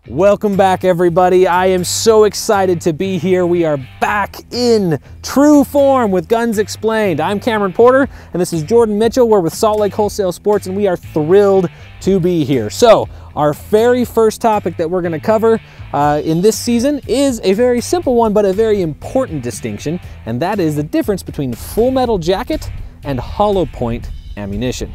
Welcome back, everybody. I am so excited to be here. We are back in true form with Guns Explained. I'm Cameron Porter, and this is Jordan Mitchell. We're with Salt Lake Wholesale Sports, and we are thrilled to be here. So, our very first topic that we're going to cover in this season is a very simple one, but a very important distinction, and that is the difference between Full Metal Jacket and hollow point ammunition.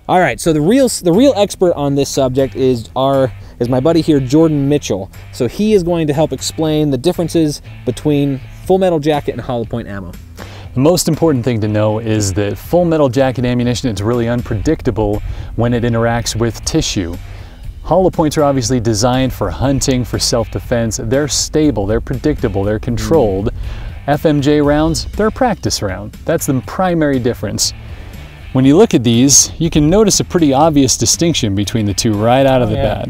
All right, so the real expert on this subject is my buddy here, Jordan Mitchell. So he is going to help explain the differences between Full Metal Jacket and hollow point ammo. The most important thing to know is that Full Metal Jacket ammunition is really unpredictable when it interacts with tissue. Hollow points are obviously designed for hunting, for self-defense. They're stable, they're predictable, they're controlled. FMJ rounds, they're a practice round. That's the primary difference. When you look at these, you can notice a pretty obvious distinction between the two right out of the bat.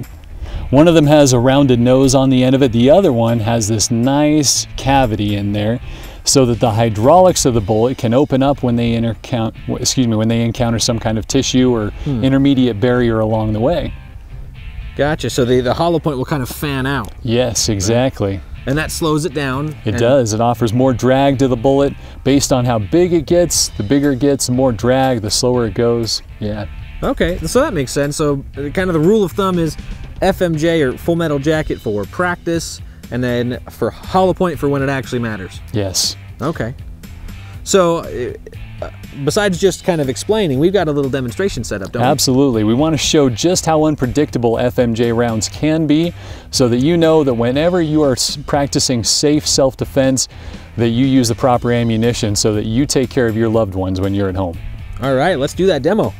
One of them has a rounded nose on the end of it. The other one has this nice cavity in there so that the hydraulics of the bullet can open up when they encounter some kind of tissue or intermediate barrier along the way. Gotcha, so the hollow point will kind of fan out. Yes, exactly. And that slows it down. It does. It offers more drag to the bullet. Based on how big it gets, the bigger it gets, the more drag, the slower it goes. Yeah. Okay, so that makes sense. So kind of the rule of thumb is FMJ or Full Metal Jacket for practice, and then for hollow point for when it actually matters. Yes. Okay. So besides just kind of explaining, we've got a little demonstration set up, don't we? Absolutely. We want to show just how unpredictable FMJ rounds can be so that you know that whenever you are practicing safe self-defense, that you use the proper ammunition so that you take care of your loved ones when you're at home. All right, let's do that demo.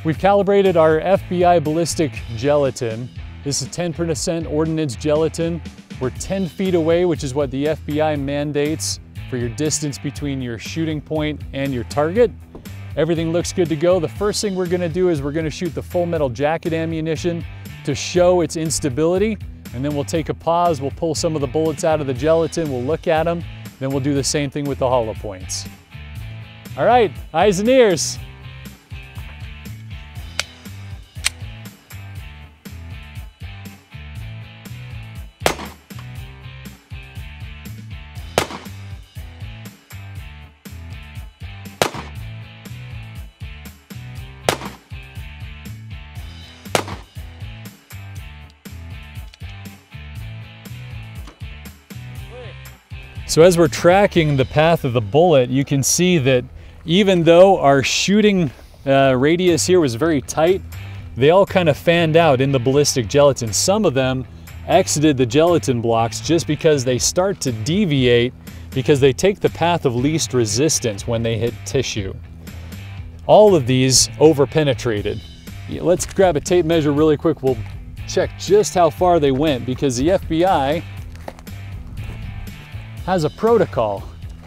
We've calibrated our FBI ballistic gelatin. This is 10% ordnance gelatin. We're 10 feet away, which is what the FBI mandates for your distance between your shooting point and your target. Everything looks good to go. The first thing we're gonna do is we're gonna shoot the Full Metal Jacket ammunition to show its instability, and then we'll take a pause, we'll pull some of the bullets out of the gelatin, we'll look at them, then we'll do the same thing with the hollow points. All right, eyes and ears. So as we're tracking the path of the bullet, you can see that even though our shooting radius here was very tight, they all kind of fanned out in the ballistic gelatin. Some of them exited the gelatin blocks just because they start to deviate because they take the path of least resistance when they hit tissue. All of these over-penetrated. Let's grab a tape measure really quick. We'll check just how far they went because the FBI has a protocol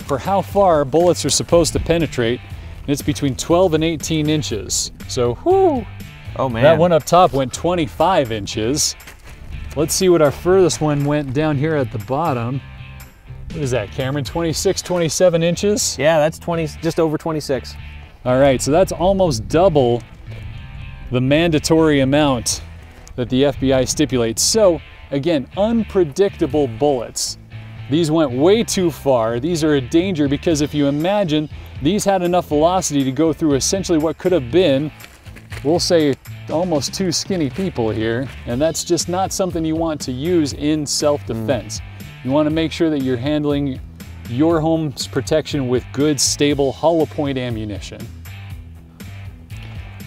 for how far bullets are supposed to penetrate, and it's between 12 and 18 inches. So, whoo! Oh man. That one up top went 25 inches. Let's see what our furthest one went down here at the bottom. What is that, Cameron? 26, 27 inches? Yeah, that's just over 26. All right, so that's almost double the mandatory amount that the FBI stipulates. So, again, unpredictable bullets. These went way too far. These are a danger because if you imagine these had enough velocity to go through essentially what could have been, we'll say, almost two skinny people here, and that's just not something you want to use in self-defense. You want to make sure that you're handling your home's protection with good, stable, hollow point ammunition.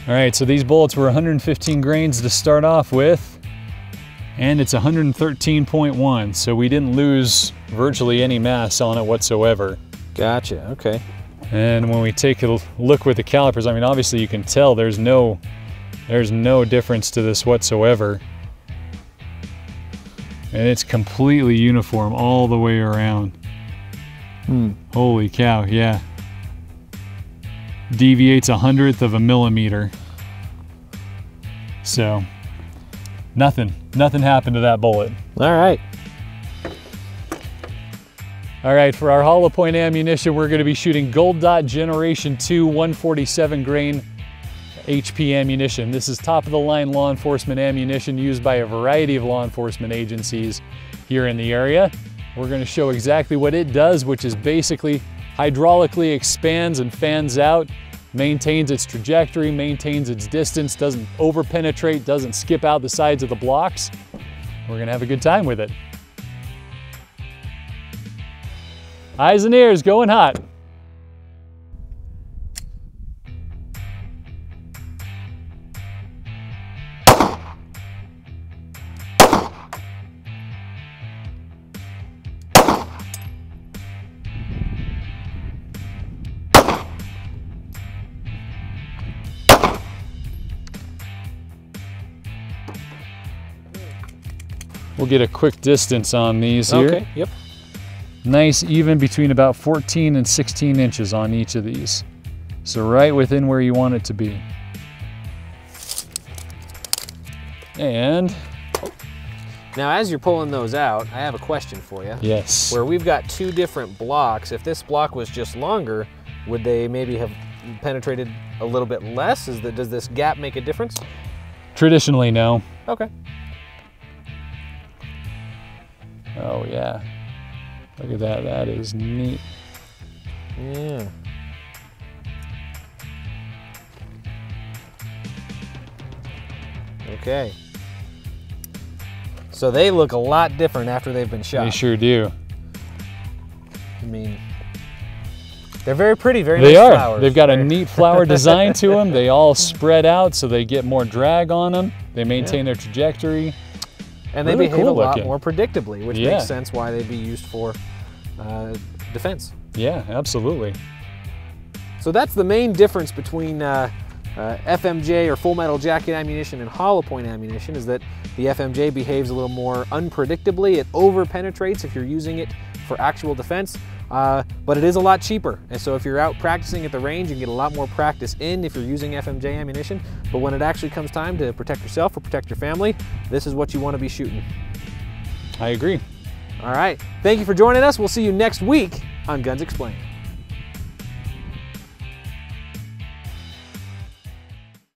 All right, so these bullets were 115 grains to start off with, and it's 113.1, so we didn't lose virtually any mass on it whatsoever. Gotcha, okay. And when we take a look with the calipers, I mean, obviously you can tell there's no difference to this whatsoever. And it's completely uniform all the way around. Holy cow, yeah. Deviates 1/100 of a millimeter. So, nothing happened to that bullet. All right. All right, for our hollow point ammunition, we're gonna be shooting Gold Dot Generation 2 147 grain HP ammunition. This is top of the line law enforcement ammunition used by a variety of law enforcement agencies here in the area. We're gonna show exactly what it does, which is basically hydraulically expands and fans out, maintains its trajectory, maintains its distance, doesn't over penetrate, doesn't skip out the sides of the blocks. We're gonna have a good time with it. Eyes and ears going hot. We'll get a quick distance on these here. Okay, yep. Nice even between about 14 and 16 inches on each of these. So right within where you want it to be. And Now, as you're pulling those out, I have a question for you. yes, Where we've got two different blocks, if this block was just longer, would they maybe have penetrated a little bit less? Does this gap make a difference? traditionally no. Okay. Oh yeah, look at that, that is neat. Yeah. Okay. So they look a lot different after they've been shot. They sure do. I mean, they're very pretty, very They nice are. flowers. They've got a neat flower design to them. They all spread out so they get more drag on them. They maintain their trajectory. And they Really behave cool a lot looking. more predictably, which Yeah. makes sense why they'd be used for defense. Yeah, absolutely. So that's the main difference between FMJ or full metal jacket ammunition and hollow point ammunition, is that the FMJ behaves a little more unpredictably. It over penetrates if you're using it for actual defense, but it is a lot cheaper. And so if you're out practicing at the range, you can get a lot more practice in if you're using FMJ ammunition. But when it actually comes time to protect yourself or protect your family, this is what you want to be shooting. I agree. All right, thank you for joining us. We'll see you next week on Guns Explained.